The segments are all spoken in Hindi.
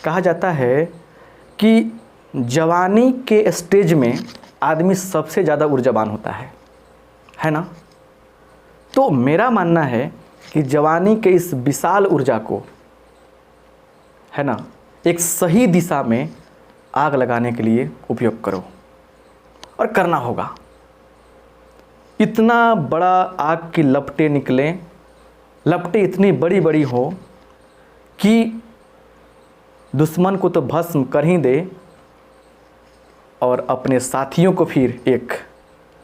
कहा जाता है कि जवानी के स्टेज में आदमी सबसे ज़्यादा ऊर्जावान होता है ना। तो मेरा मानना है कि जवानी के इस विशाल ऊर्जा को, है ना, एक सही दिशा में आग लगाने के लिए उपयोग करो, और करना होगा। इतना बड़ा आग की लपटें निकलें, लपटें इतनी बड़ी बड़ी हो कि दुश्मन को तो भस्म कर ही दे और अपने साथियों को फिर एक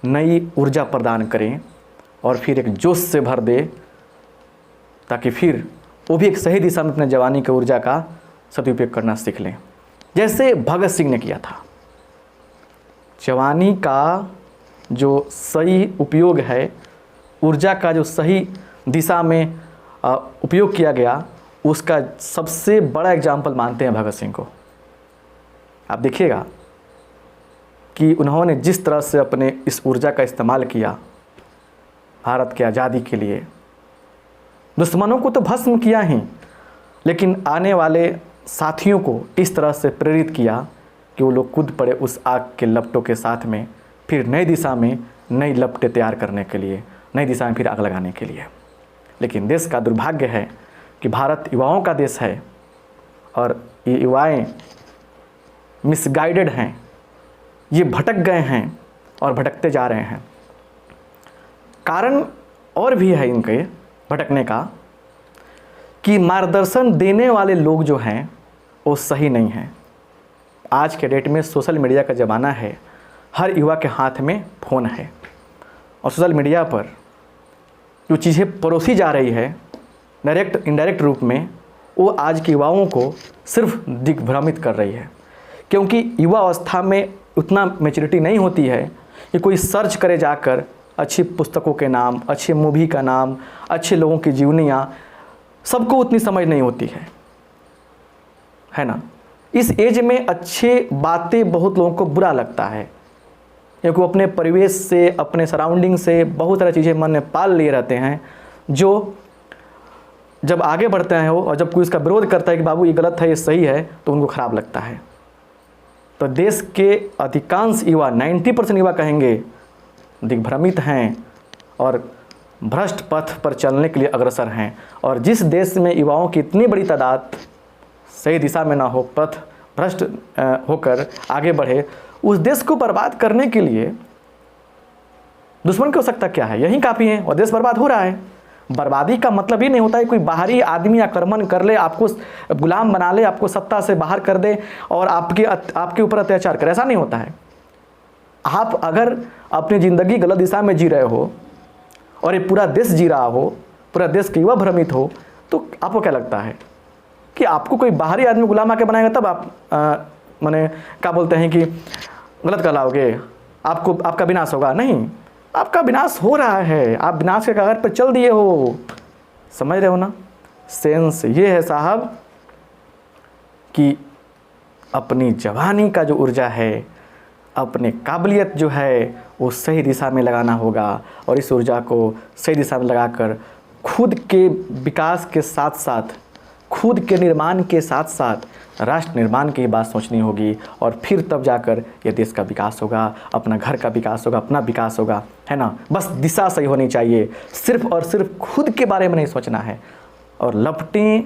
नई ऊर्जा प्रदान करें और फिर एक जोश से भर दे, ताकि फिर वो भी एक सही दिशा में अपने जवानी की ऊर्जा का सदुपयोग करना सीख लें, जैसे भगत सिंह ने किया था। जवानी का जो सही उपयोग है, ऊर्जा का जो सही दिशा में उपयोग किया गया, उसका सबसे बड़ा एग्जाम्पल मानते हैं भगत सिंह को। आप देखिएगा कि उन्होंने जिस तरह से अपने इस ऊर्जा का इस्तेमाल किया भारत की आज़ादी के लिए, दुश्मनों को तो भस्म किया ही, लेकिन आने वाले साथियों को इस तरह से प्रेरित किया कि वो लोग कूद पड़े उस आग के लपटों के साथ में, फिर नई दिशा में नई लपटें तैयार करने के लिए, नई दिशा में फिर आग लगाने के लिए। लेकिन देश का दुर्भाग्य है कि भारत युवाओं का देश है और ये युवाएं मिसगाइडेड हैं, ये भटक गए हैं और भटकते जा रहे हैं। कारण और भी है इनके भटकने का कि मार्गदर्शन देने वाले लोग जो हैं वो सही नहीं हैं। आज के डेट में सोशल मीडिया का ज़माना है, हर युवा के हाथ में फ़ोन है और सोशल मीडिया पर जो चीज़ें परोसी जा रही है डायरेक्ट इनडायरेक्ट रूप में, वो आज के युवाओं को सिर्फ दिग्भ्रमित कर रही है। क्योंकि युवा अवस्था में उतना मैच्योरिटी नहीं होती है कि कोई सर्च करे जाकर अच्छी पुस्तकों के नाम, अच्छे मूवी का नाम, अच्छे लोगों की जीवनियाँ, सबको उतनी समझ नहीं होती है ना। इस एज में अच्छे बातें बहुत लोगों को बुरा लगता है, क्योंकि वो अपने परिवेश से, अपने सराउंडिंग से बहुत सारी चीज़ें मन में पाल लिए रहते हैं, जो जब आगे बढ़ते हैं वो, और जब कोई इसका विरोध करता है कि बाबू ये गलत है, ये सही है, तो उनको ख़राब लगता है। तो देश के अधिकांश युवा, 90% युवा कहेंगे दिग्भ्रमित हैं और भ्रष्ट पथ पर चलने के लिए अग्रसर हैं। और जिस देश में युवाओं की इतनी बड़ी तादाद सही दिशा में ना हो, पथ भ्रष्ट होकर आगे बढ़े, उस देश को बर्बाद करने के लिए दुश्मन की आवश्यकता क्या है? यही काफ़ी है और देश बर्बाद हो रहा है। बर्बादी का मतलब ये नहीं होता है कोई बाहरी आदमी आक्रमण कर ले, आपको गुलाम बना ले, आपको सत्ता से बाहर कर दे और आपके ऊपर अत्याचार करे, ऐसा नहीं होता है। आप अगर अपनी ज़िंदगी गलत दिशा में जी रहे हो और ये पूरा देश जी रहा हो, पूरा देश के युवा भ्रमित हो, तो आपको क्या लगता है कि आपको कोई बाहरी आदमी गुलाम आके बनाएगा तब आप माने क्या बोलते हैं कि गलत कहलाओगे, आपका विनाश होगा? नहीं, आपका विनाश हो रहा है, आप विनाश के कगार पर चल दिए हो। समझ रहे हो ना? सेंस ये है साहब कि अपनी जवानी का जो ऊर्जा है, अपने काबिलियत जो है, वो सही दिशा में लगाना होगा और इस ऊर्जा को सही दिशा में लगाकर खुद के विकास के साथ साथ, खुद के निर्माण के साथ साथ राष्ट्र निर्माण की बात सोचनी होगी और फिर तब जाकर ये देश का विकास होगा, अपना घर का विकास होगा, अपना विकास होगा, है ना। बस दिशा सही होनी चाहिए, सिर्फ और सिर्फ खुद के बारे में नहीं सोचना है। और लपटें,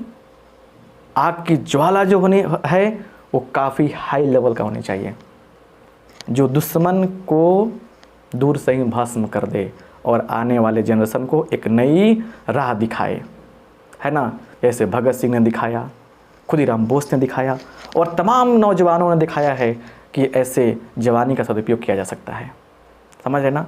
आग की ज्वाला जो होनी है वो काफ़ी हाई लेवल का होनी चाहिए, जो दुश्मन को दूर से ही भस्म कर दे और आने वाले जनरेशन को एक नई राह दिखाए, है ना। जैसे भगत सिंह ने दिखाया, खुदीराम बोस ने दिखाया और तमाम नौजवानों ने दिखाया है कि ऐसे जवानी का सदुपयोग किया जा सकता है। समझ रहे ना।